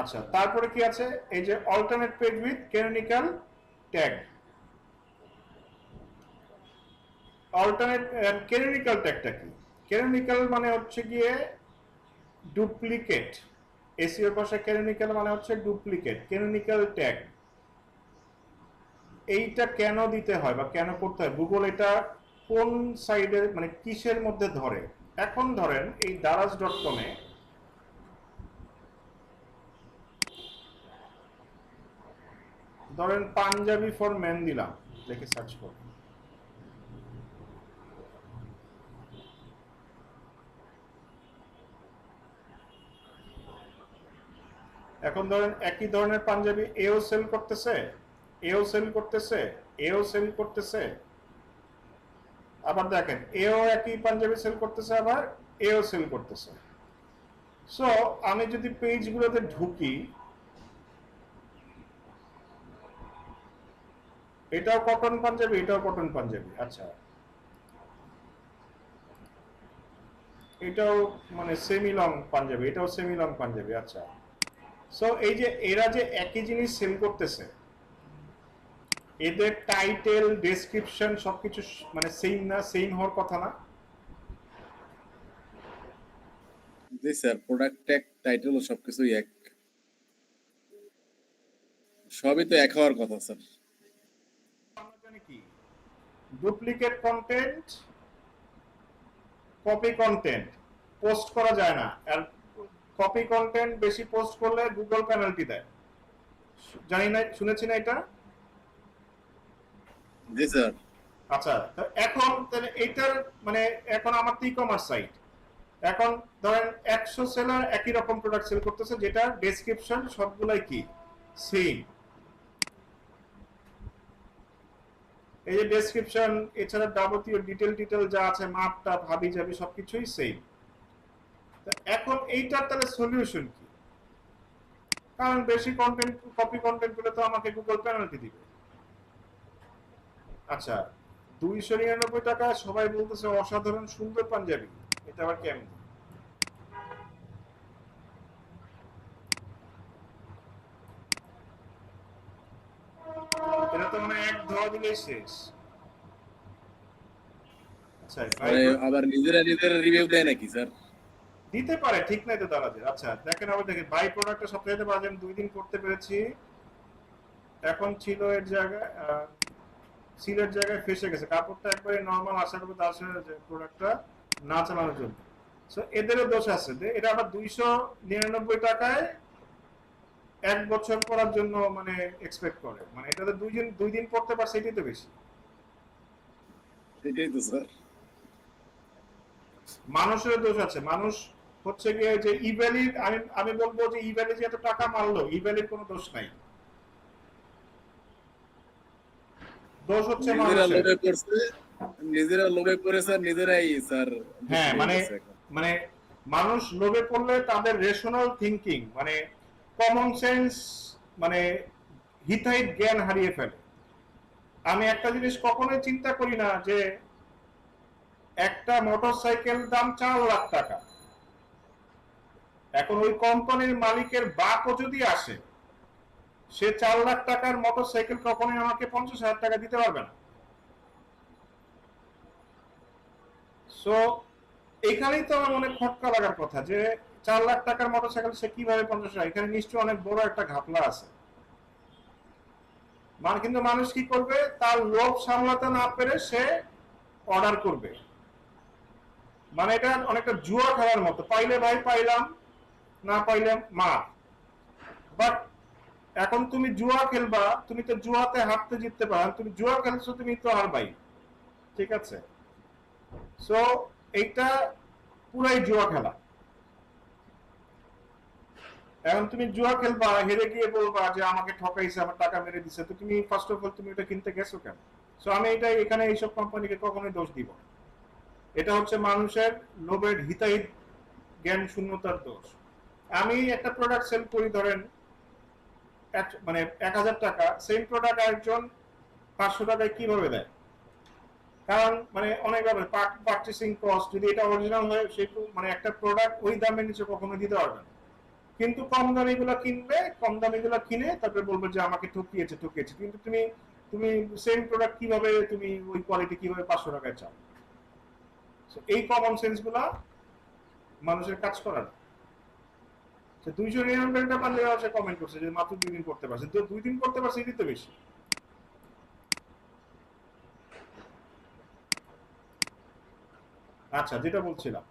আচ্ছা, তারপরে কি আছে? এই যে alternate page with canonical tag. Alternate canonical ট্যাগটা কি? ক্যানোনিক্যাল মানে হচ্ছে গিয়ে ডুপ্লিকেট। এসইও ভাষায় ক্যানোনিক্যাল মানে হচ্ছে ডুপ্লিকেট, ক্যানোনিক্যাল ট্যাগ। এইটা কেন দিতে হয় বা কেন করতে হয়? গুগল এটা কোন সাইডের মানে কিসের মধ্যে ধরে? এখন ধরেন এই দারাজ.কমে ধরেন পাঞ্জাবি ফর মেন দিলাম, দেখে সার্চ করুন। এখন ধরেন একই ধরনের পাঞ্জাবি এও সেল করতেছে, এও সেল করতেছে, এও সেল করতেছে, আবার দেখেন এও একই পাঞ্জাবি সেল করতেছে, আবার এও সেল করতেছে। সো আমি যদি পেজগুলোতে ঢুকি, এটাও কটন পাঞ্জাবি, এটাও কটন পাঞ্জাবি, আচ্ছা এটাও মানে সেমি লং পাঞ্জাবি, এটাও সেমি লং পাঞ্জাবি, আচ্ছা। সো এই যে এরা যে একই জিনিস সেল করতেছে, এদের টাইটেল ডেসক্রিপশন সবকিছু মানে সেম না? সেম হওয়ার কথা না? জি স্যার, প্রোডাক্ট ট্যাগ টাইটেল সবকিছুই এক, সবই তো এক হওয়ার কথা স্যার। আমরা জানি কি duplicate content, copy content post করা যায় না, আর কপি কন্টেন্ট বেশি পোস্ট করলে গুগল পেনাল্টি দেয়। জানি না, শুনেছি না এটা? জি স্যার। আচ্ছা, এখন তাহলে এইটার মানে এখন আমার তো ই কমার্স সাইট, এখন ধরেন 100 সেলার একই রকম প্রোডাক্ট সেল করতেছে, যেটা ডেসক্রিপশন সবগুলাই কি সেম। এই যে ডেসক্রিপশন এছাড়া যাবতীয় ডিটেল যা আছে, মাপটা ভাবি যাবি সবকিছুই সেম। এখন এইটার তাহলে সলিউশন কি? কারণ বেশি কন্টেন্ট, কপি কন্টেন্ট পেলে তো আমাকে গুগল পেনাল্টি দিবে। আচ্ছা, 299 টাকা সবাই বলতেছে অসাধারণ সুন্দর পাঞ্জাবি, এটা আবার কেমন? এটা তো মানে এক ধোয়া দিলেই শেষ। আচ্ছা ভাই, মানে আবার নিজেরা নিজেরা রিভিউ দেয় নাকি স্যার? দিতে পারে, ঠিক নাই তো দারাজের। আচ্ছা দেখেন, আবার দেখেন বাই প্রোডাক্টটা সবচেয়ে বাজে, আমি 2 দিন করতে পেরেছি, এখন ছিল এর জায়গায় সিলের জায়গায় ফেসে গেছে। কাপড়টা একবারে নর্মাল, আশা করবো তার সাথে প্রোডাক্টটা না চালানোর জন্য। সো এদেরও দোষ আছে, এটা আবার 299 টাকায় 1 বছর পড়ার জন্য মানে এক্সপেক্ট করে, মানে এটাতে 2 দিন পড়তে পারছে, এটাই তো বেশি। এটাই তো স্যার। মানুষের দোষ আছে, মানুষ হচ্ছে গিয়ে যে ইভ্যালি, আমি আমি বলবো যে ইভ্যালি যে এত টাকা মারলো, ইভ্যালির কোনো দোষ নাই, দোষ হচ্ছে নিজেরা মানুষের। লোভে পড়ছে, নিজেরা লোভে পড়ে স্যার নিজেরাই স্যার দোষী হ্যাঁ হয়ে মানে, গেছে এখন। মানে মানুষ লোভে পড়লে তাদের রেশনাল থিঙ্কিং মানে কমন সেন্স মানে হিতাহিত জ্ঞান হারিয়ে ফেলে। আমি একটা জিনিস কখনোই চিন্তা করি না যে একটা মোটরসাইকেল দাম 4 লাখ টাকা, এখন ওই কোম্পানির মালিকের বাপও যদি আসে, সে 4 লাখ টাকার মোটরসাইকেল কখনোই আমাকে 50,000 টাকা দিতে পারবে না। সো এখানেই তো আমার অনেক খটকা লাগার কথা যে 4 লাখ টাকার মোটরসাইকেল সে কিভাবে 50,000, এখানে নিশ্চয়ই অনেক বড় একটা ঘাপলা আছে। মানে কিন্তু মানুষ কি করবে, তার লোভ সামলাতে না পেরে সে অর্ডার করবে। মানে এটা অনেকটা জুয়া খেলার মতো, পাইলে ভাই পাইলাম, না পাইলে মা। বাট এখন তুমি জুয়া খেলবা, তুমি তো জুয়াতে হারতে জিততে পারো, তুমি জুয়া খেলছো তুমি তো হারবাই, ঠিক আছে? সো এইটা পুরাই জুয়া খেলা। এখন তুমি জুয়া খেলবা, হেরে গিয়ে বলবা যে আমাকে ঠকাইছে, আমার টাকা মেরে দিছে, তো তুমি ফার্স্ট অফ অল তুমি এটা কিনতে গেছো কেন? সো আমি এটা এখানে এইসব কোম্পানিকে কখনোই দোষ দিব না। এটা হচ্ছে মানুষের লোভের হিতাহিত জ্ঞান শূন্যতার দোষ। আমি একটা প্রোডাক্ট সেল করি, ধরেন মানে 1,000 টাকা, সেম প্রোডাক্ট একজন 500 টাকায় কিভাবে দেয়? কারণ মানে অনেক ব্যাপার, পার্চেসিং কস্ট, যদি এটা অরিজিনাল হয় সে মানে একটা প্রোডাক্ট ওই দামের নিচে কখনো দিতে পারবে না। কিন্তু কম দামিগুলো কিনবে, কম দামিগুলো কিনে তারপরে বলবে যে আমাকে ঠকিয়েছে ঠকিয়েছে, কিন্তু তুমি তুমি সেম প্রোডাক্ট কিভাবে তুমি ওই কোয়ালিটি কিভাবে 500 টাকায় চাও? এই কমন সেন্স গুলা মানুষের কাজ করে না। 299টা পারলে সে কমেন্ট করছে যে মাত্র 2 দিন করতে পারছে, তো 2 দিন করতে পারছে এটাই তো বেশি। আচ্ছা, যেটা বলছিলাম,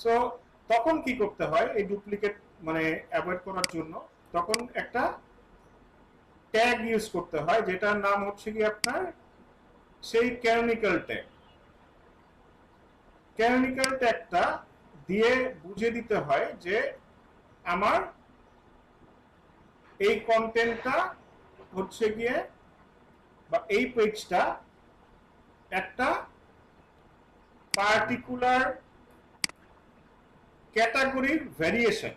সো তখন কি করতে হয় এই ডুপ্লিকেট মানে অ্যাভয়েড করার জন্য? তখন একটা ট্যাগ ইউজ করতে হয় যেটার নাম হচ্ছে কি আপনার সেই ক্যানোনিক্যাল ট্যাগ। ক্যানোনিক্যাল ট্যাগটা দিয়ে বুঝে দিতে হয় যে আমার এই কন্টেন্টটা হচ্ছে গিয়ে বা এই পেজটা একটা পার্টিকুলার ক্যাটাগরির ভেরিয়েশন।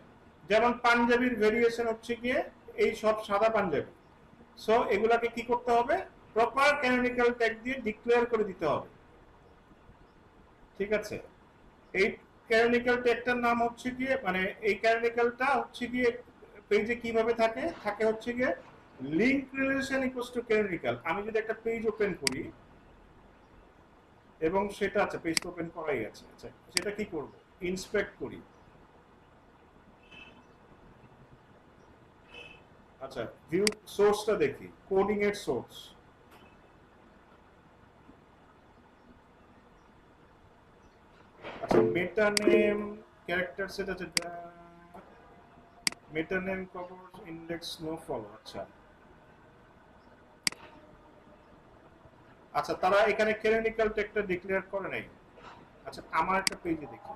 যেমন পাঞ্জাবির ভেরিয়েশন হচ্ছে গিয়ে এই সব সাদা পাঞ্জাবি। সো এগুলাকে কি করতে হবে? প্রপার ক্যানোনিক্যাল ট্যাগ দিয়ে ডিক্লেয়ার করে দিতে হবে। ঠিক আছে? এই ক্যানোনিক্যাল ট্যাগটার নাম হচ্ছে গিয়ে মানে এই ক্যানোনিক্যালটা হচ্ছে গিয়ে পেজে কিভাবে থাকে থাকে হচ্ছে গিয়ে link relation equals to canonical. আমি যদি একটা পেজ ওপেন করি এবং সেটা আচ্ছা পেজ ওপেন করাই আছে, আচ্ছা সেটা কি করব? ইন্সপেক্ট করি। আচ্ছা, ভিউ সোর্সটা দেখি, কোডিং এর সোর্স। আচ্ছা, মেটা নেম ক্যারেক্টার সেট আছে, meta name cover index no follow. আচ্ছা আচ্ছা, তারা এখানে ক্যানোনিক্যাল ট্যাগটা ডিক্লেয়ার করে নাই। আচ্ছা, আমার একটা পেজে দেখি।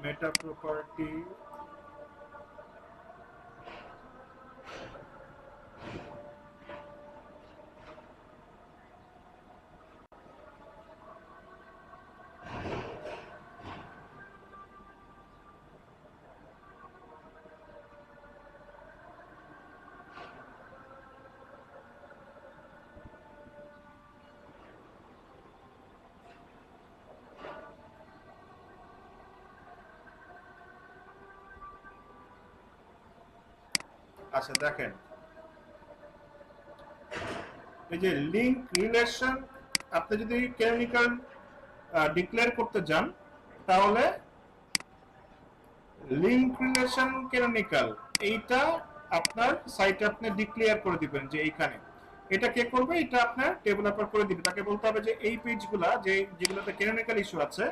মেটা প্রপার্টি, আচ্ছা দেখেন, এই যে লিংক রিলেশন, আপনি যদি ক্যানোনিক্যাল ডিক্লেয়ার করতে যান তাহলে লিংক রিলেশন ক্যানোনিক্যাল এইটা আপনার সাইটে আপনি ডিক্লেয়ার করে দিবেন যে এইখানে। এটা কে করবে? এটা আপনার ডেভেলপার করে দিবে। তাকে বলতে হবে যে এই পেজগুলা যেগুলোতে ক্যানোনিক্যাল ইস্যু আছে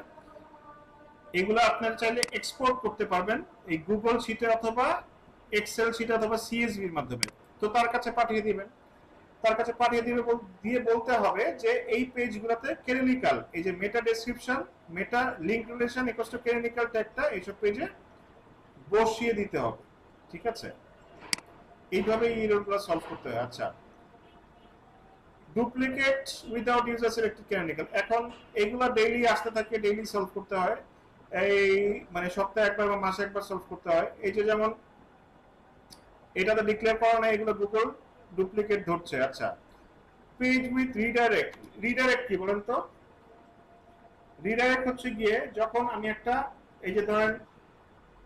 এগুলো আপনার চাইলে এক্সপোর্ট করতে পারবেন এই গুগল শিটে অথবা এক্সেল শিটে অথবা সিএসভির মাধ্যমে। তো তার কাছে পাঠিয়ে দিবেন। তার কাছে পাঠিয়ে দিবে, দিয়ে বলতে হবে যে এই পেজগুলোতে ক্যানোনিক্যাল এই যে meta description, meta link relation equals to canonical ট্যাগটা এইসব পেজে বসিয়ে দিতে হবে। ঠিক আছে? এইভাবে এই এররগুলো সলভ করতে হয়। আচ্ছা, duplicate without user selected canonical, এখন এগুলো ডেইলি আসতে থাকে, ডেইলি সলভ করতে হয়। এই মানে সপ্তাহে একবার বা মাসে একবার সলভ করতে হয়। এই যে যেমন এটাতে ডিক্লেয়ার করা নাই, এগুলো গুগল ডুপ্লিকেট ধরছে। আচ্ছা, পেজ উইথ রিডাইরেক্ট, রিডাইরেক্ট কি বলেন তো? রিডাইরেক্ট হচ্ছে গিয়ে যখন আমি একটা এই যে ধরেন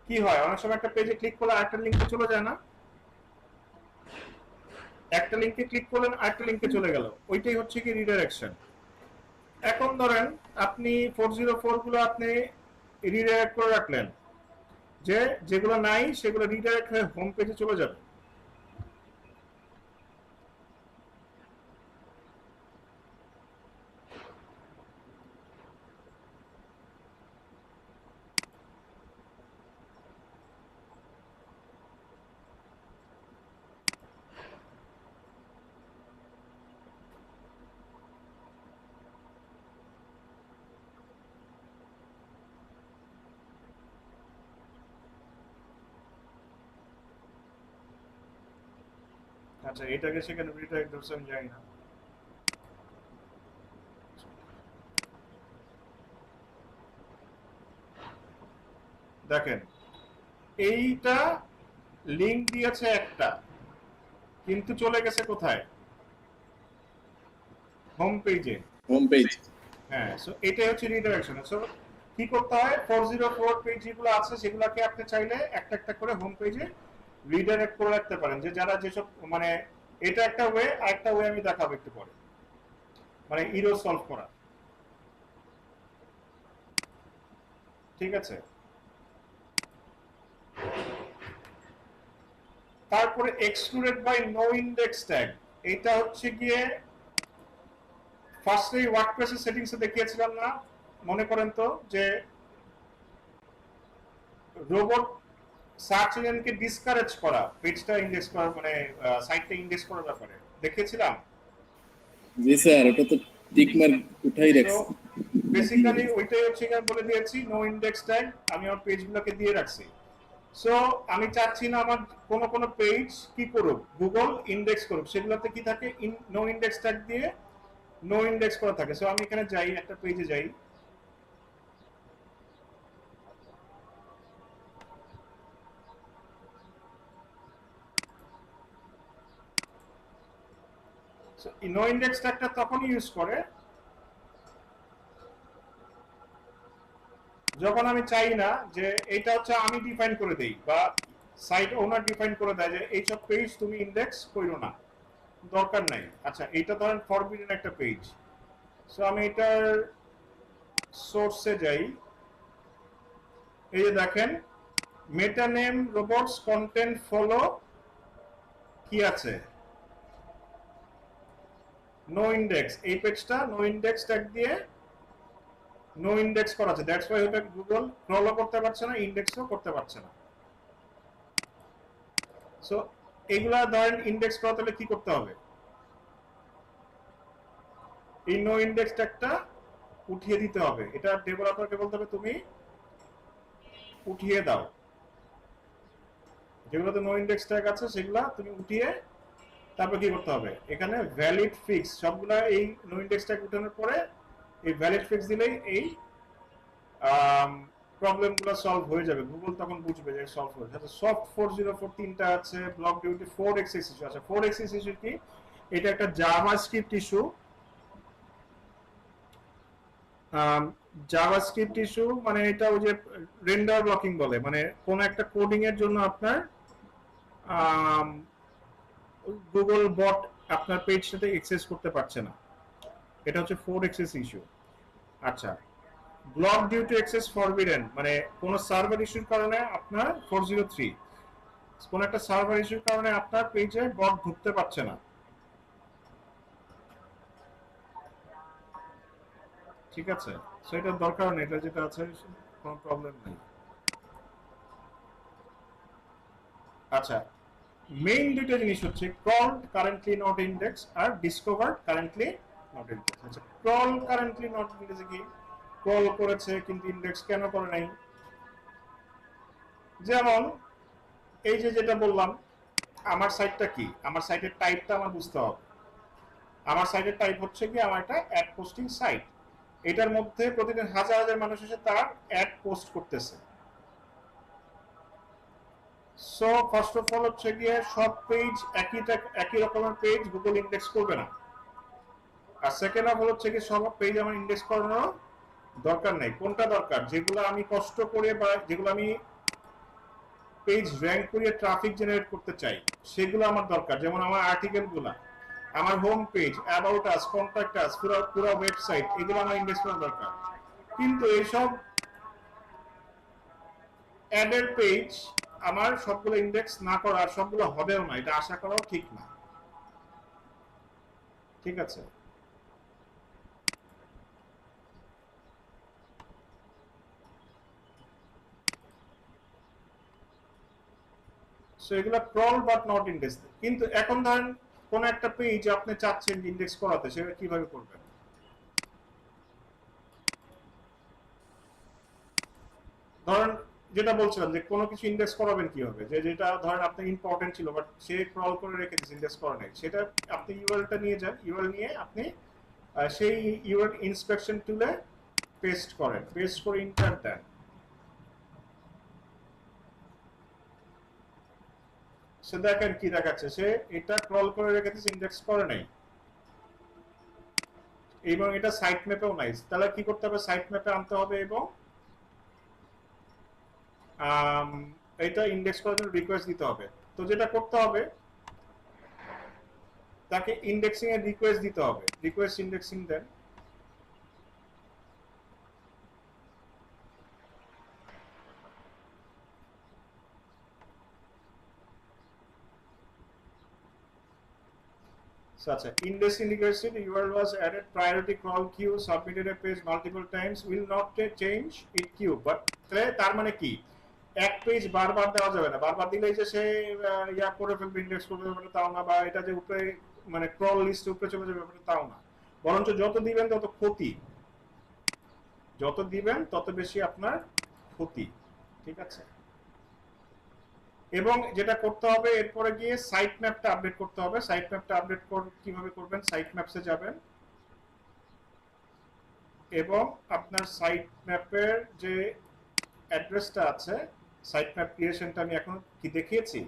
কি হয় অনেক সময় একটা পেজে ক্লিক করলে আরেকটা লিঙ্কে চলে যায় না? একটা লিঙ্কে ক্লিক করলেন আরেকটা লিঙ্কে চলে গেল, ওইটাই হচ্ছে কি রিডাইরেকশন। এখন ধরেন আপনি 404 গুলো আপনি রিডাইরেক্ট করে রাখলেন, যে যেগুলো নাই সেগুলো রিডাইরেক্ট হয়ে হোম পেজে চলে যাবে। আচ্ছা এটাকে সেখানে রিডাইরেক্ট ধরছে আমি জানি না। দেখেন এইটা লিংক দিয়েছে একটা, কিন্তু চলে গেছে কোথায়? হোম পেজে। Home page. হ্যাঁ, সো এটাই হচ্ছে রিডাইরেকশন। সো কি করতে হয়, 404 পেজ যেগুলো আছে সেগুলোকে আপনি চাইলে একটা একটা করে হোম পেজে রিডাইরেক্ট করে রাখতে পারেন, যে যারা যেসব মানে এটা একটা ওয়ে, আরেকটা ওয়ে আমি দেখাবো একটু পরে, মানে ইরো সলভ করা। ঠিক আছে, তারপরে excluded by no index tag, এটা হচ্ছে গিয়ে ফার্স্টে ওয়ার্ডপ্রেসের সেটিংসে দেখিয়েছিলাম না, মনে করেন তো, যে রোবট সার্চ ইঞ্জিনকে ডিসকারেজ করা, পেজটা ইন্ডেক্স করা, মানে সাইটটা ইন্ডেক্স করার ব্যাপারে দেখিয়েছিলাম। জি স্যার, ওটা তো টিক মার্ক উঠাই রাখছি। বেসিক্যালি ওইটাই হচ্ছে এখানে বলে দিয়েছি, নো ইন্ডেক্স ট্যাগ আমি আমার পেজগুলোকে দিয়ে রাখছি। সো আমি চাচ্ছি না আমার কোন পেজ কি করুক, গুগল ইন্ডেক্স করুক, সেগুলোতে কি থাকে, নো ইন্ডেক্স ট্যাগ দিয়ে নো ইন্ডেক্স করা থাকে। সো আমি এখানে যাই, একটা পেজে যাই, নো ইন্ডেক্স ট্যাগটা তখনই ইউজ করে যখন আমি চাই না যে এটা হচ্ছে আমি ডিফাইন করে দেই, বা সাইট ওনার ডিফাইন করে দেয় যে এইসব পেজ তুমি ইন্ডেক্স করো না, দরকার নাই। আচ্ছা এটা ধরেন ফরবিডেন একটা পেজ, সো আমি এটার সোর্সে যাই, এই যে দেখেন মেটা নেম রোবটস কন্টেন্ট ফলো কি আছে, নো ইন্ডেক্স, এই পেজটা নো ইন্ডেক্স ট্যাগ দিয়ে নো ইন্ডেক্স করা আছে, দ্যাটস ওয়াই ওটা গুগল ক্রলও করতে পারছে না, ইন্ডেক্সও করতে পারছে না। সো এগুলা ধরেন ইন্ডেক্স করাতে হলে কি করতে হবে, এই নো ইন্ডেক্স ট্যাগটা উঠিয়ে দিতে হবে, এটা ডেভেলপারকে বলতে হবে তুমি উঠিয়ে দাও, যেগুলোতে নো ইন্ডেক্স ট্যাগ আছে সেগুলা তুমি উঠিয়ে তারপর কি করতে হবে, এখানে ভ্যালিড ফিক্স, সবগুলা এই নো ইন্ডেক্স ট্যাগ উঠানোর পরে এই ভ্যালিড ফিক্স দিলেই এই প্রবলেমগুলো সলভ হয়ে যাবে, গুগল তখন বুঝবে যে সলভ হয়ে যাবে। সফট 404 তিনটা আছে, ব্লক ডিউটি 4xx ইস্যু আছে। 4xx ইস্যু কি, এটা একটা জাভাস্ক্রিপ্ট ইস্যু, জাভাস্ক্রিপ্ট ইস্যু মানে এটা ওই যে রেন্ডার ব্লকিং বলে, মানে কোন একটা কোডিং এর জন্য আপনার গুগল বট আপনার পেজটাতে অ্যাক্সেস করতে পারছে না, এটা হচ্ছে 4xx ইস্যু। আচ্ছা, block due to access forbidden মানে কোন সার্ভার ইস্যুর কারণে আপনার 403, কোন একটা সার্ভার ইস্যুর কারণে আপনার পেজে বট ঢুকতে পারছে না। ঠিক আছে, সো এটা দরকার নেই, এটা যেটা আছে কোনো প্রবলেম নেই। আচ্ছা, মেইন দুটো জিনিস হচ্ছে ক্রল কারেন্টলি নট ইন্ডেক্স আর ডিসকভার কারেন্টলি নট ইন্ডেক্স। আচ্ছা, ক্রল কারেন্টলি নট ইন্ডেক্স কি, ক্রল করেছে কিন্তু ইন্ডেক্স কেন করে নাই? যেমন এই যে যেটা বললাম, আমার সাইটটা কি, আমার সাইটের টাইপটা আমার বুঝতে হবে। আমার সাইটের টাইপ হচ্ছে কি, আমার একটা অ্যাড পোস্টিং সাইট, এটার মধ্যে প্রতিদিন হাজার হাজার মানুষ এসে তার অ্যাড পোস্ট করতেছে। সো ফার্স্ট অফ অল হচ্ছে গিয়ে সব পেজ একই রকমের পেজ গুগল ইন্ডেক্স করবে না, আর সেকেন্ড অফ অল হচ্ছে কি সব পেজ আমার ইন্ডেক্স করানোর দরকার নেই। কোনটা দরকার, যেগুলো আমি কষ্ট করে বা যেগুলো আমি পেজ র্যাঙ্ক করিয়ে ট্রাফিক জেনারেট করতে চাই সেগুলো আমার দরকার, যেমন আমার আর্টিকেলগুলো, আমার home page, about us, contact us, পুরো ওয়েবসাইট, এগুলো আমার ইন্ডেক্স করা দরকার। কিন্তু এইসব অ্যাডের পেজ আমার সবগুলো ইন্ডেক্স না করা, আর সবগুলো হবেও না, এটা আশা করাও ঠিক না। ঠিক আছে, সো এগুলো ক্রল বাট নট ইন্ডেক্স। কিন্তু এখন ধরেন কোন একটা পেজ আপনি চাচ্ছেন ইন্ডেক্স করাতে, সেটা কিভাবে করবেন? ধরেন যেটা বলছিলাম যে কোনো কিছু ইন্ডেক্স করাবেন কিভাবে, যে যেটা ধরেন আপনি ইম্পর্টেন্ট ছিল বাট সে ক্রল করে রেখে দিয়েছে, ইন্ডেক্স করা নাই, সেটা আপনি ইউআরএলটা নিয়ে যান, ইউআরএল নিয়ে আপনি সেই ইউআরএল ইন্সপেকশন টুলে পেস্ট করেন, পেস্ট করে ইন্টার দেন। সে দেখেন কি দেখাচ্ছে, সে এটা ক্রল করে রেখে দিয়েছে, ইন্ডেক্স করে নাই এবং এটা সাইট ম্যাপেও নাই। তাহলে কি করতে হবে, সাইট ম্যাপে আনতে হবে এবং এটা ইন্ডেক্স করার জন্য রিকোয়েস্ট দিতে হবে। তো যেটা করতে হবে, তাকে ইন্ডেক্সিং এর রিকোয়েস্ট দিতে হবে, রিকোয়েস্ট ইন্ডেক্সিং দেন। আচ্ছা, indexing requested URL was added, priority crawl queue, submitted a page multiple times, will not change it queue, but তার মানে কি, এক পেজ বারবার দেওয়া যাবে না, বারবার দিলেই যে সে ইয়া করে ফেলবে, ইন্ডেক্স করবে ব্যাপারটা তাও না, বা এটা যে উপরে মানে ক্রল লিস্টে উপরে চলে যাবে ব্যাপারটা তাও না, বরঞ্চ যত দিবেন তত ক্ষতি, যত দিবেন তত বেশি আপনার ক্ষতি। ঠিক আছে, এবং যেটা করতে হবে এরপরে গিয়ে সাইট ম্যাপটা আপডেট করতে হবে। সাইট ম্যাপটা আপডেট কিভাবে করবেন, সাইট ম্যাপসে যাবেন এবং আপনার সাইট ম্যাপের যে অ্যাড্রেসটা আছে, সাইট ম্যাপ ক্রিয়েশনটা আমি এখন কি দেখিয়েছি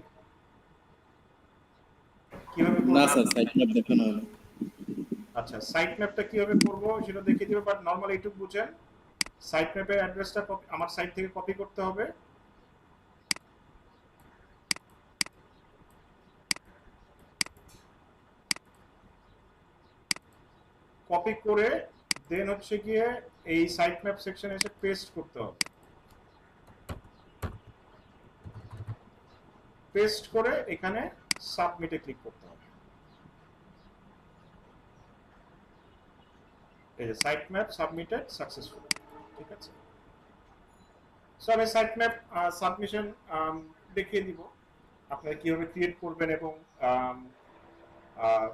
কিভাবে করব না স্যার, সাইট ম্যাপ দেখানো হলো। আচ্ছা, সাইট ম্যাপটা কিভাবে করব সেটা দেখিয়ে দিব, বাট নরমালি একটু বুঝেন। সাইট ম্যাপের অ্যাড্রেসটা আমার সাইট থেকে কপি করতে হবে, কপি করে দেন হচ্ছে গিয়ে এই সাইট ম্যাপ সেকশনে এসে পেস্ট করতে হবে, পেস্ট করে এখানে সাবমিটে ক্লিক করতে হবে। এই যে সাইট ম্যাপ সাবমিটেড সাকসেসফুল। ঠিক আছে, সো আমি সাইট ম্যাপ সাবমিশন দেখিয়ে দিব আপনারা কিভাবে ক্রিয়েট করবেন এবং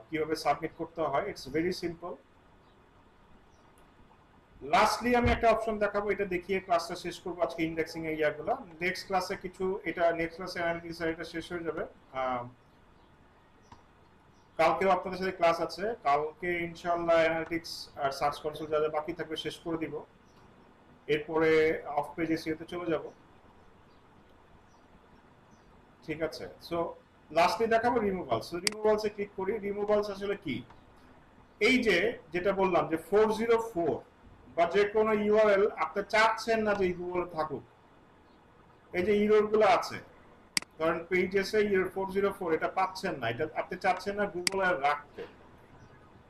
কিভাবে সাবমিট করতে হয়। It's very simple. লাস্টলি আমি একটা অপশন দেখাবো, এটা দেখিয়ে ক্লাসটা শেষ করবো আজকে, ইন্ডেক্সিং এর ইয়াগুলো। নেক্সট ক্লাসে কিছু, এটা নেক্সট ক্লাসে অ্যানালিটিক্স এটা শেষ হয়ে যাবে। কালকেও আপনাদের সাথে ক্লাস আছে, কালকে ইনশাআল্লাহ অ্যানালিটিক্স আর সার্চ কনসোল যা যা বাকি থাকবে শেষ করে দিব, এরপরে অফ পেজ এসইওতে চলে যাব। ঠিক আছে, সো লাস্টলি দেখাবো রিমুভালস। সো রিমুভালসে ক্লিক করি। রিমুভালস আসলে কি, এই যে যেটা বললাম যে 404 বা যে কোনো ইউআরএল আপনি চাচ্ছেন না যে গুগলে থাকুক, এই যে ইরর গুলো আছে, ধরেন পেজেসে ইরর 404 এটা পাচ্ছেন না, এটা আপনি চাচ্ছেন না গুগলে রাখতে,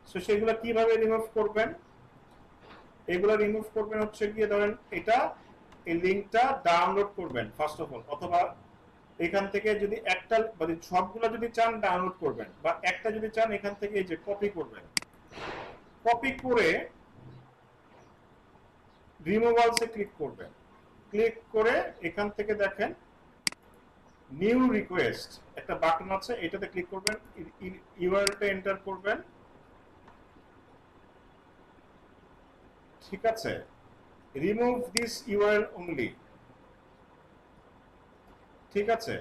সো সেগুলো কিভাবে রিমুভ করবেন? এগুলো রিমুভ করবেন হচ্ছে গিয়ে, ধরেন এটা, এই লিংকটা ডাউনলোড করবেন ফার্স্ট অফ অল, অথবা এখান থেকে যদি একটা মানে সবগুলো যদি চান ডাউনলোড করবেন, বা একটা যদি চান এখান থেকে এই যে কপি করবেন, কপি করে রিমুভালসে ক্লিক করবেন, ক্লিক করে এখান থেকে দেখেন নিউ রিকোয়েস্ট একটা বাটন আছে, এটাতে ক্লিক করবেন, ইউআরএলটা এন্টার করবেন। ঠিক আছে, রিমুভ দিস ইউআরএল অনলি। ঠিক আছে,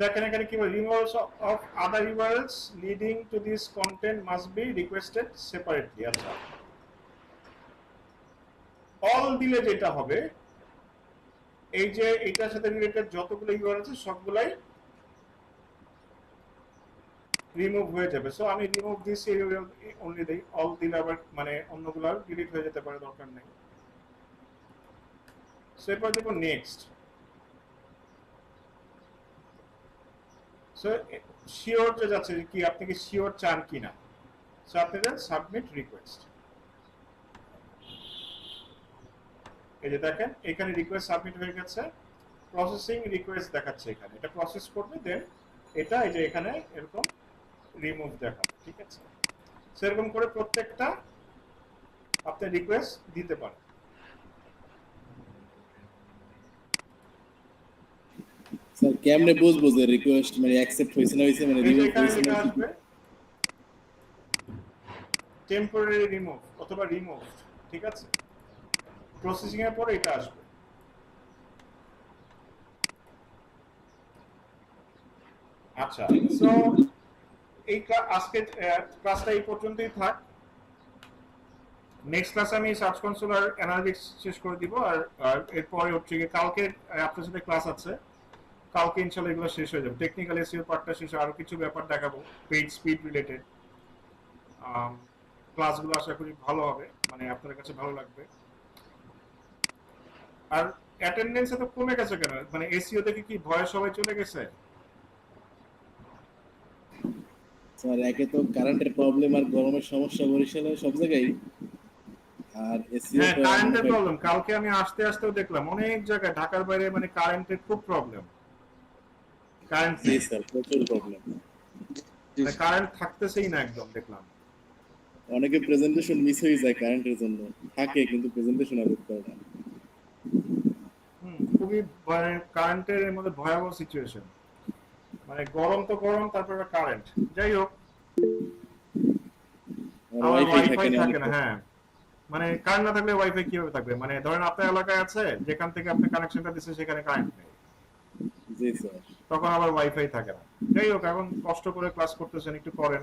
দেখেন এখানে কি বলে, removals of other URLs leading to this content must be requested separately. আচ্ছা, অল দিলে যেটা হবে, এই যে এটার সাথে রিলেটেড যতগুলো ইউআরএল আছে সবগুলাই রিমুভ হয়ে যাবে। সো আমি রিমুভ দিস ইউআরএল অনলি দেই, অল দিলে আবার মানে অন্যগুলো ডিলিট হয়ে যেতে পারে, দরকার নেই। সো এরপর দেব নেক্সট। সো শিওর যে যাচ্ছে কি আপনি কি শিওর চান কিনা, সো আপনি দেন সাবমিট রিকোয়েস্ট। এই যে দেখেন এখানে রিকোয়েস্ট সাবমিট হয়ে গেছে, প্রসেসিং রিকোয়েস্ট দেখাচ্ছে এখানে, এটা প্রসেস করবে, দেন এটা এই যে এখানে এরকম রিমুভ দেখাবে। ঠিক আছে, সেরকম করে প্রত্যেকটা আপনি রিকোয়েস্ট দিতে পারেন। স্যার কেমনে বুঝবো যে রিকোয়েস্ট মানে অ্যাকসেপ্ট হইছে না হইছে, মানে এই যে রিমুভ এখানে হইছে লেখা না? আসবে টেম্পোরারি রিমুভ অথবা রিমুভড। ঠিক আছে, প্রসেসিং এর পরে এটা আসবে। আচ্ছা, সো এই আজকে ক্লাসটা এই পর্যন্তই থাক। নেক্সট ক্লাসে আমি সার্চ কনসোল আর অ্যানালিটিক্স শেষ করে দিব। আর এরপরে হচ্ছে গিয়ে কালকে আপনার সাথে ক্লাস আছে, কালকে ইনশাল্লাহ এগুলো শেষ হয়ে যাবে। টেকনিক্যাল এসইও পার্টটা শেষ, আরো কিছু ব্যাপার দেখাবো পেজ স্পিড রিলেটেড। ক্লাসগুলো আশা করি ভালো হবে, মানে আপনাদের কাছে ভালো লাগবে। আর অ্যাটেন্ডেন্স তো কমে গেছে কেন? মানে এসইও থেকে কি ভয় সবাই চলে গেছে? স্যার একে তো কারেন্টের প্রবলেম আর গরমের সমস্যা বরিশালে সব জায়গায়, আর এসিও হ্যাঁ, তো মনে কারেন্টের হয়। প্রবলেম। কালকে আমি আসতে আসতেও দেখলাম অনেক জায়গায় ঢাকার বাইরে মানে কারেন্টের খুব প্রবলেম। কারেন্ট জি নেই, স্যার, প্রচুর প্রবলেম। মানে কারেন্ট থাকতেছেই না একদম, দেখলাম। অনেকে প্রেজেন্টেশন মিস হয়ে যায় কারেন্টের জন্য, থাকে কিন্তু প্রেজেন্টেশন আর করতে পারে না। খুবই মানে কারেন্টের মধ্যে ভয়াবহ সিচুয়েশন। মানে গরম তো গরম, তারপরে কারেন্ট। যাই হোক, আর আবার ওয়াইফাই থাকে ওয়াইফাই না থাকে অনেক। না। হ্যাঁ, মানে কারেন্ট না থাকলে ওয়াইফাই কিভাবে থাকবে? মানে ধরেন আপনার এলাকায় আছে, যেখান থেকে আপনি কানেকশনটা দিচ্ছেন সেখানে কারেন্ট নেই, জি স্যার। তখন আবার ওয়াইফাই থাকে না। যাই হোক, এখন কষ্ট করে ক্লাস করতেছেন, একটু করেন।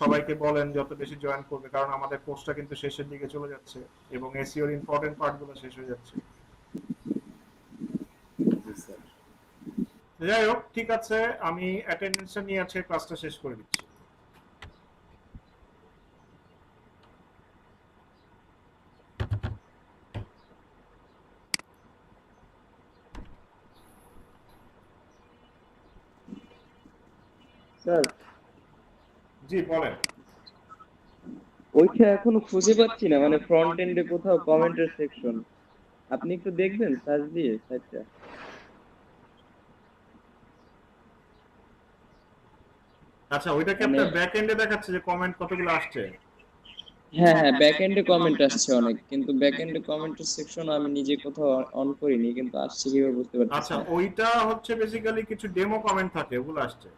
সবাইকে বলেন যত বেশি জয়েন করবে, কারণ আমাদের কোর্সটা কিন্তু শেষের দিকে চলে যাচ্ছে এবং এসইওর ইম্পর্টেন্ট পার্টগুলো শেষ হয়ে যাচ্ছে। জি স্যার। যাই হোক, ঠিক আছে, আমি অ্যাটেন্ডেন্সটা নিয়ে আছে ক্লাসটা শেষ করে দিচ্ছি। স্যার, জি বলেন। ওইটা এখনো খুঁজে পাচ্ছি না, মানে ফ্রন্ট এন্ডে কোথাও কমেন্টের সেকশন। আপনি একটু দেখবেন সার্চ দিয়ে সাইটটা। আচ্ছা, ওইটা কি মানে আপনার ব্যাক এন্ডে দেখাচ্ছে যে কমেন্ট কতগুলো আসছে? হ্যাঁ হ্যাঁ, ব্যাক এন্ডে কমেন্ট আসছে অনেক, কিন্তু ব্যাক এন্ডে কমেন্টের সেকশন আমি নিজে কোথাও অন করিনি, কিন্তু আসছে কিভাবে বুঝতে পারতেছি আচ্ছা, না। ওইটা হচ্ছে বেসিক্যালি কিছু ডেমো কমেন্ট থাকে, ওগুলো আসছে।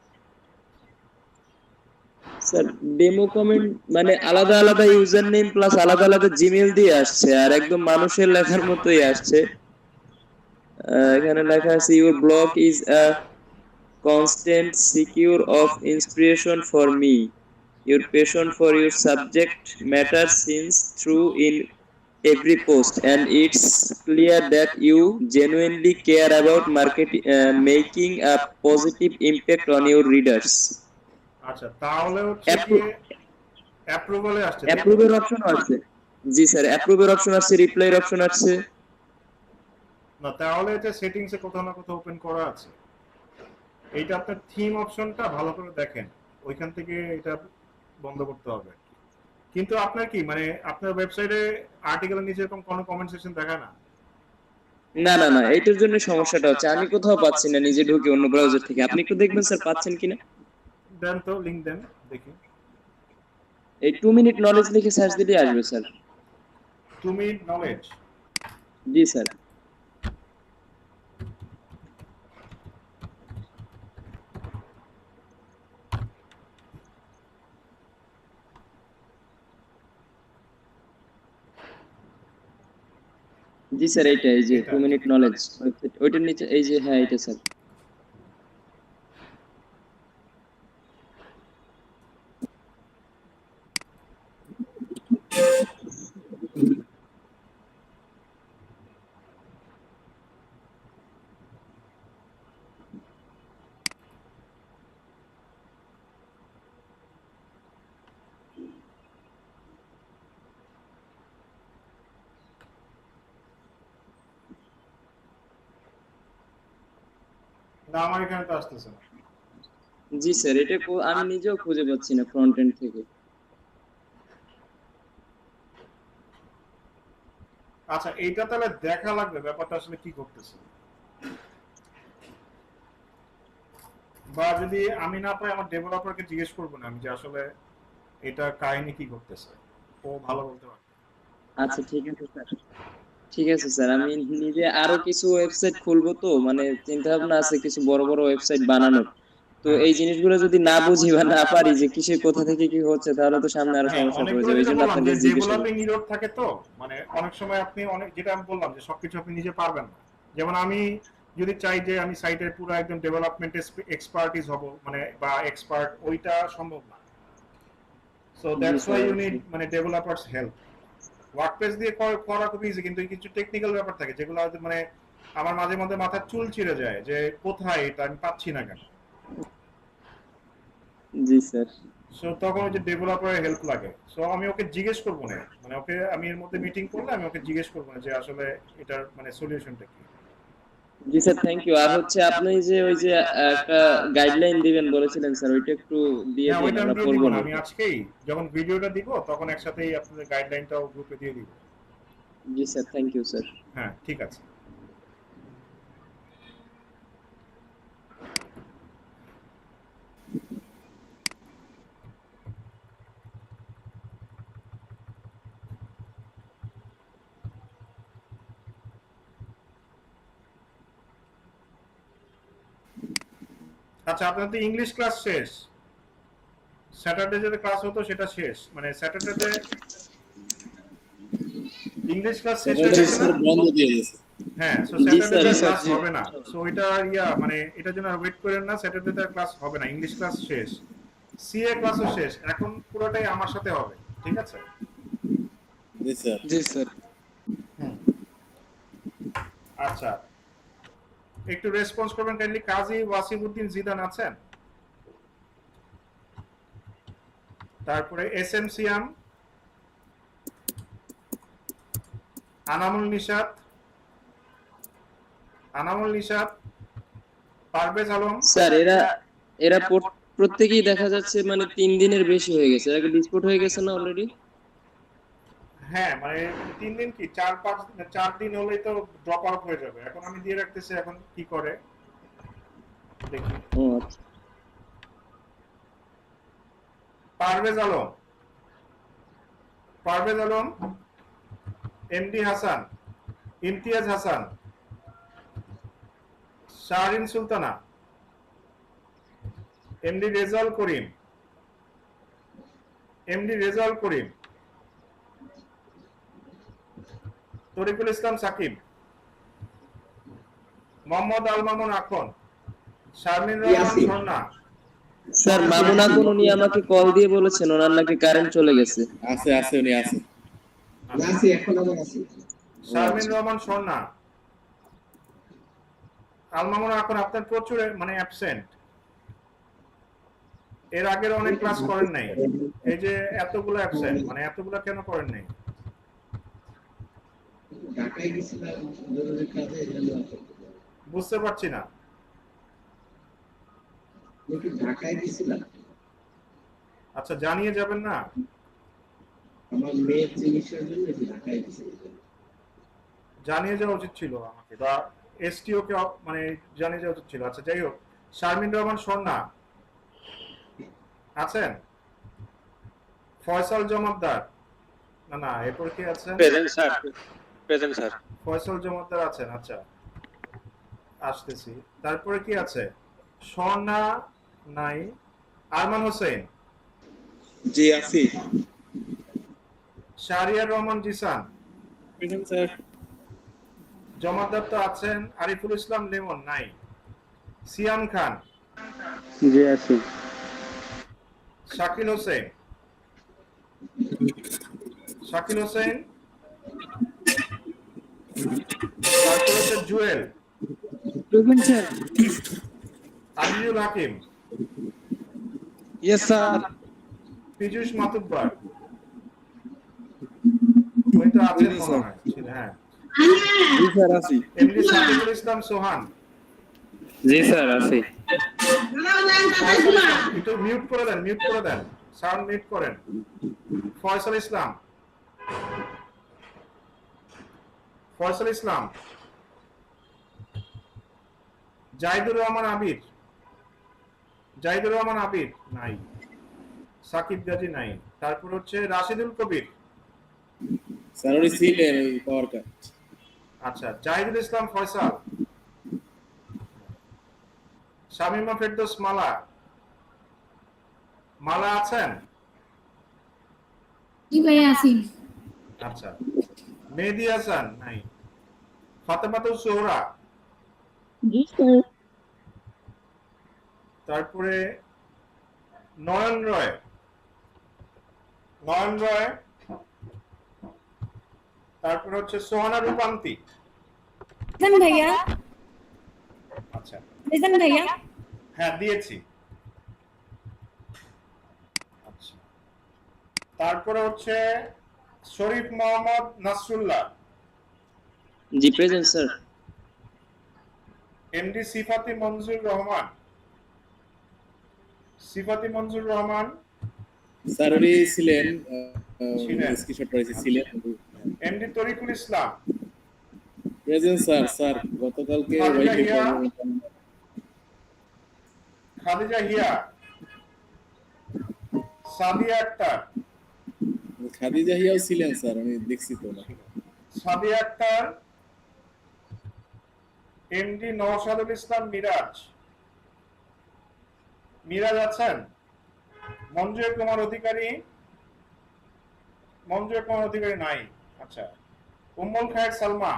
স্যার, ডেমো কমেন্ট মানে আলাদা আলাদা ইউজার নেম প্লাস আলাদা আলাদা জিমেইল দিয়ে আসছে, আর একদম মানুষের লেখার মতোই আসছে। এখানে লেখা আছে your blog is a constant secure of inspiration for me. Your passion for your subject matter shines through in every post, and it's clear that you genuinely care about making a positive impact on your readers. আচ্ছা, তাহলে হচ্ছে কি অ্যাপ্রুভালে আসছে, তাই তো? অ্যাপ্রুভের option আছে। জি sir, অ্যাপ্রুভের option আছে, রিপ্লাইয়ের option আছে। না, তাহলে এটা সেটিংসে কোথাও না কোথাও ওপেন করা আছে। এইটা আপনার থিম অপশনটা ভালো করে দেখেন, ওইখান থেকে এটা বন্ধ করতে হবে। কিন্তু আপনার কি মানে আপনার ওয়েবসাইটে আর্টিকেলের নিচে এরকম কোনো কমেন্ট সেকশন দেখায় না? না না না, এইটার জন্য সমস্যাটা হচ্ছে, আমি কোথাও পাচ্ছি না নিজে ঢুকে অন্য ব্রাউজার থেকে। আপনি একটু দেখবেন স্যার পাচ্ছেন কিনা। দেন তো, লিংক দেন দেখি। এই 2 মিনিট নলেজ লিখে সার্চ দিলে আসবে স্যার। 2 minute knowledge. জি স্যার। জি স্যার, এইটা এই যে 2 মিনিট নলেজ ওয়েবসাইট, ওইটার নিচে এই যে, হ্যাঁ এইটা স্যার। না, আমার এখানে তো আসতেছে না। জি স্যার, এটা আমি নিজেও খুঁজে পাচ্ছি না ফ্রন্ট এন্ড থেকে। আচ্ছা, এইটা তাহলে দেখা লাগবে ব্যাপারটা আসলে কি করতেছে। বা যদি আমি না পাই, আমার ডেভেলপারকে জিজ্ঞেস করবো না আমি যে আসলে এটা কাহিনী কি করতেছে, ও ভালো বলতে পারবে। আচ্ছা ঠিক আছে স্যার। ঠিক আছে স্যার, আমি নিজে আরো কিছু ওয়েবসাইট খুলবো, তো মানে চিন্তা ভাবনা আছে কিছু বড় বড় ওয়েবসাইট বানানোর। তো হ্যাঁ, এই জিনিসগুলো যদি না বুঝি বা না পারি যে কিসে কোথা থেকে কি হচ্ছে, তাহলে তো সামনে আরো হ্যাঁ, সমস্যা পড়ে অনেকগুলো যাবে, এই যেটা জন্য বললাম আপনাকে যে জিজ্ঞাসা ডেভেলপিং করছি। ইরর থাকে, তো মানে অনেক সময় আপনি অনেক, যেটা আমি বললাম যে সবকিছু আপনি নিজে পারবেন না। যেমন আমি যদি চাই যে আমি সাইটের পুরো একদম ডেভেলপমেন্টে এক্সপার্টিস হব মানে বা এক্সপার্ট, ওইটা সম্ভব না। So that's sir, why you need অবশ্যই। মানে ডেভেলপারস হেল্প। ওয়ার্ডপ্রেস দিয়ে করা খুব ইজি, কিন্তু কিছু টেকনিক্যাল ব্যাপার থাকে যেগুলো হয়তো মানে আমার মাঝে মধ্যে মাথার চুল ছিঁড়ে যায় যে কোথায় এটা আমি পাচ্ছি না কেন। জি স্যার। সো তখন ওই যে ডেভেলপারের হেল্প লাগে। সো আমি ওকে জিজ্ঞেস করবো না, মানে ওকে আমি এর মধ্যে মিটিং করলে আমি ওকে জিজ্ঞেস করবো না যে আসলে এটার মানে সলিউশনটা কি। জি স্যার, থ্যাংক ইউ। আর হচ্ছে আপনি যে ওই যে একটা গাইডলাইন দিবেন বলেছিলেন স্যার, ওইটা একটু দিয়ে হ্যাঁ দিন, ওইটা আমি আমরা দিয়ে দিব পড়বো না, না। আমি আজকেই যখন ভিডিওটা দিব তখন একসাথেই আপনাদের গাইডলাইনটাও গ্রুপে দিয়ে দিব। জি স্যার, থ্যাংক ইউ স্যার। হ্যাঁ ঠিক আছে। আচ্ছা আপনার তো ইংলিশ ক্লাস শেষ, স্যাটারডে যে ক্লাস হতো সেটা শেষ, মানে স্যাটারডেতে ইংলিশ ক্লাস শেষ হয়ে স্যাটারডে গেছে না? স্যার বন্ধ দিয়ে গেছে। হ্যাঁ, সো জি স্যার, স্যাটারডে জি স্যার, ক্লাস জি। হবে না। সো এটা মানে এটার জন্য ওয়েট করেন না, স্যাটারডে ক্লাস হবে না, ইংলিশ ক্লাস শেষ, সিএ ক্লাসও শেষ, এখন পুরোটাই আমার সাথে হবে, ঠিক আছে? জি স্যার। জি স্যার। আচ্ছা একটু রেসপন্স করবেন কাইন্ডলি। কাজী ওয়াসিমউদ্দিন জিদান আছেন? তারপরে এস এম সিয়াম, আনামুল নিশাত, পারভেজ আলম। স্যার এরা এরা প্রত্যেকেই দেখা যাচ্ছে মানে 3 দিনের বেশি হয়ে গেছে, এর আগে ডিসপুট হয়ে গেছে না অলরেডি? হ্যাঁ মানে 3 দিন কি 4 দিন হলেই তো ড্রপ আউট হয়ে যাবে। এখন আমি দিয়ে রাখতেছি, এখন কি করে দেখি। ও আচ্ছা। পারভেজ আলম, এমডি হাসান, ইমতিয়াজ হাসান, শাহরিন সুলতানা, এমডি রেজাউল করিম, তরিকুল ইসলাম সাকিব, মোহাম্মদ আল মামুন আখন, শারমিন রহমান ঝর্ণা। স্যার মামুন আগুন উনি আমাকে কল দিয়ে বলেছেন ওনার নাকি কারেন্ট চলে গেছে। আছে আছে উনি আছে। শারমিন রহমান স্বর্ণা, আল মামুন আখন আপনার প্রচুর মানে অ্যাবসেন্ট, এর আগের অনেক ক্লাস করেন নাই, এই যে এতগুলো অ্যাবসেন্ট, মানে এতগুলো কেন করেন নাই? ঢাকায় গেছিলাম জরুরি কাজে, বুঝতে পারছি না। ঢাকায় গেছিলাম আচ্ছা জানিয়ে যাবেন না? আমার মেয়ের চিকিৎসার জন্য ঢাকায় গেছিলাম। জানিয়ে যাওয়া উচিত ছিল আমাকে, বা এসটিও কে মানে জানিয়ে যাওয়া উচিত ছিল। আচ্ছা যাই হোক, শারমিন রহমান স্বর্ণা আছেন? ফয়সাল জমাদ্দার, না এরপর কি আছেন? Present sir, present sir. Faisal Jamaddar আছেন, আচ্ছা আসতেছি। তারপরে কি আছে? স্বর্ণা নাই। আরমান হোসেন, জি আছি। Shahriar Rahman Jisan, present sir. জমাদ্দার তো আছেন। আরিফুল ইসলাম লেমন নাই। সিয়াম খান, জি আছি। শাকিল হোসেন, তারপর হচ্ছে জুয়েল, প্রেজেন্ট স্যার। আজিজুল হাকিম, ইয়েস স্যার। পীযূষ মাতুব্বার, উনি তো আছেন জি, মনে স্যার। হয়, হ্যাঁ। জি স্যার আছি। এমডি সাকিবুল ইসলাম সোহান, জি স্যার আছি। একটু মিউট করে দেন, সাউন্ড মিউট করেন। ফয়সাল ইসলাম, জাহিদুর রহমান আবির নাই। সাকিব গাজী নাই। তারপর হচ্ছে রাশিদুল কবির, স্যার উনি ছিলেন ওই পাওয়ার কাট। আচ্ছা জাহিদুল ইসলাম ফয়সাল, শামিমা ফেরদৌস মালা আছেন? জি ভাই আছি। আচ্ছা মেহেদি হাসান নাই। ফাতেমাতুল সোহরা, জি স্যার। তারপরে নয়ন রয়, নয়ন রয়, তারপরে হচ্ছে সোহানা রূপান্তি। দেন ভাইয়া, আচ্ছা, দেন ভাইয়া। হ্যাঁ দিয়েছি। আচ্ছা, তারপরে হচ্ছে শরীফ মোহাম্মদ নাসরুল্লাহ, জি প্রেজেন্ট স্যার। এমডি সিফাতি মঞ্জুর রহমান, সিফাতি মঞ্জুর রহমান স্যার উনি ছিলেন ছিলেন। স্ক্রিনশট করেছি ছিলেন এমডি তরিকুল ইসলাম, প্রেজেন্ট স্যার। স্যার গতকালকে খাদিজা ওয়াইফাই হিয়া, প্রবলেম, খাদিজা হিয়া, সাদিয়া আক্তার, খাদিজা হিয়াও ছিলেন স্যার, আমি দেখছি তো না। সাদিয়া আক্তার, এমডি নওশাদুল ইসলাম মিরাজ, মিরাজ আছেন? মঞ্জুর কুমার অধিকারী, মঞ্জুর কুমার অধিকারী নাই। আচ্ছা, উম্মুল খায়ের সালমা,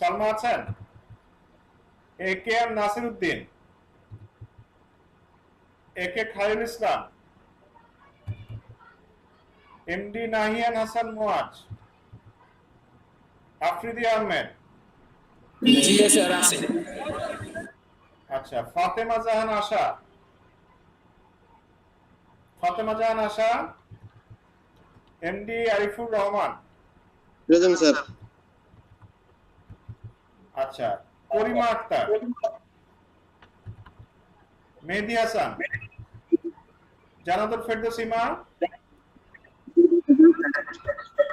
সালমা আছেন? A K M Nasir Uddin, A K Khairul Islam, MD Nahiyan Hasan Muaz, Afridi Ahmed, জি স্যার আছে। আচ্ছা, Fatema Jahan Asha, Fatema Jahan Asha, MD Arifur Rahman, present sir. আচ্ছা, করিমা আক্তার, মেহেদি হাসান, জানাতুল ফেরদৌসিমা,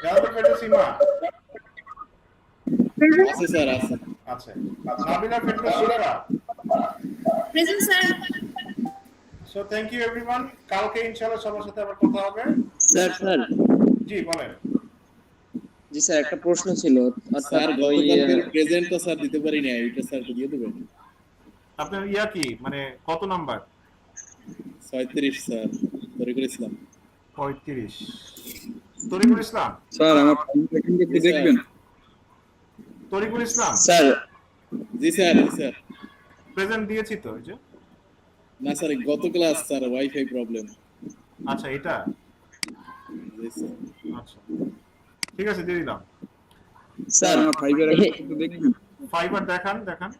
জানাতুল ফেরদৌসিমা, আছে স্যার আছে। আচ্ছা, নাবিলা ফেরদৌসিকা। Present sir. So thank you everyone, কালকে ইনশাআল্লাহ সবার সাথে আবার কথা হবে। Sir sir. জি বলেন। জি স্যার, একটা প্রশ্ন ছিল। স্যার অর্থাৎ ওই গতকালকের প্রেজেন্ট তো স্যার দিতে পারি না, এটা স্যার দিয়ে দেবেন। আপনার ইয়া কি মানে কত নাম্বার? 36 স্যার, তরিকুল ইসলাম। 35। তরিকুল ইসলাম, স্যার আমার প্রেজেন্ট একটু দেখবেন। তরিকুল ইসলাম স্যার। জি স্যার জি স্যার। প্রেজেন্ট দিয়েছি তো, এই যে। না স্যার গত ক্লাস স্যার ওয়াইফাই প্রবলেম। আচ্ছা, এটা জি স্যার। আচ্ছা, ঠিক আছে দিয়ে দিলাম। স্যার আমার ফাইবার একটু দেখবেন। ফাইবার দেখান দেখান।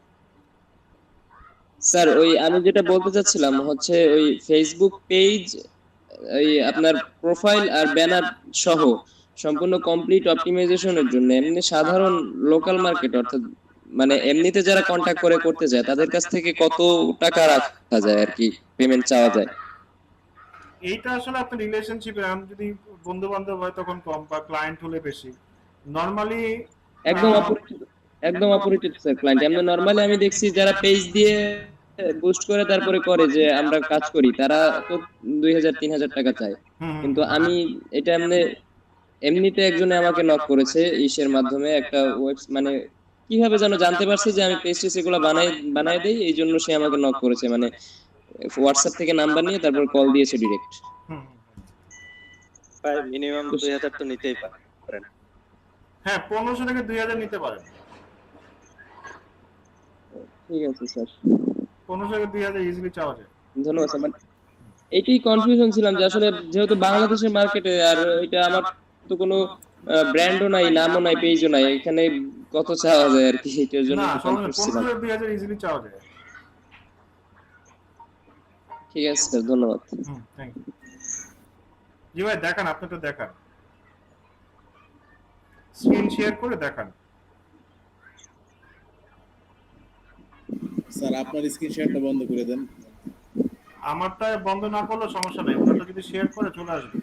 স্যার ওই আমি যেটা বলতে চাচ্ছিলাম হচ্ছে ওই ফেসবুক পেজ, ওই আপনার প্রোফাইল আর ব্যানার সহ সম্পূর্ণ কমপ্লিট অপটিমাইজেশনের জন্য এমনি সাধারণ লোকাল মার্কেট অর্থাৎ মানে এমনিতে যারা কন্টাক্ট করে করতে যায় তাদের কাছ থেকে কত টাকা রাখা যায় আর কি, পেমেন্ট চাওয়া যায়? এইটা আসলে আপনার রিলেশনশিপে, আমি যদি বন্ধু বান্ধব হয় তখন কম, বা ক্লায়েন্ট হলে বেশি। নরমালি একদম অপরিচিত, একদম অপরিচিত স্যার ক্লায়েন্ট। এমনি নরমালি আমি দেখছি যারা পেজ দিয়ে বুস্ট করে তারপরে করে যে আমরা কাজ করি, তারা তো 2000-3000 টাকা চায়। কিন্তু আমি এটা এমনিতে একজনে আমাকে নক করেছে ইসের মাধ্যমে, একটা ওয়েব মানে কিভাবে যেন জানতে পারছে যে আমি পেজ টেস এগুলো বানাই দেই, এই জন্য সে আমাকে নক করেছে, মানে হোয়াটসঅ্যাপ থেকে নাম্বার নিয়ে তারপর কল দিয়েছে ডিরেক্ট। প্রায় মিনিমাম 2000 তো নিতেই পারেন। হ্যাঁ, 1500 থেকে 2000 নিতে পারেন। ঠিক আছে স্যার, 1500 থেকে 2000 ইজিলি চাওয়া যায়। ধন্যবাদ স্যার। মানে এটাই কনফিউশন ছিলাম যে আসলে যেহেতু বাংলাদেশের মার্কেটে আর এটা আমার তো কোনো ব্র্যান্ডও নাই, নামও নাই, পেজও নাই, এখানে কত চাওয়া যায় আর কি, এটার জন্য না, একটু কনফিউজ 1500 ছিলাম। থেকে 2000 ইজিলি চাওয়া যায়। ঠিক আছে স্যার, ধন্যবাদ। Thank you. জি ভাই দেখান, আপনি তো দেখান, স্ক্রিন শেয়ার করে দেখান। স্যার আপনার স্ক্রিন শেয়ারটা বন্ধ করে দেন। আমারটা বন্ধ না করলে সমস্যা নাই, ওটা যদি শেয়ার করে চলে আসবে।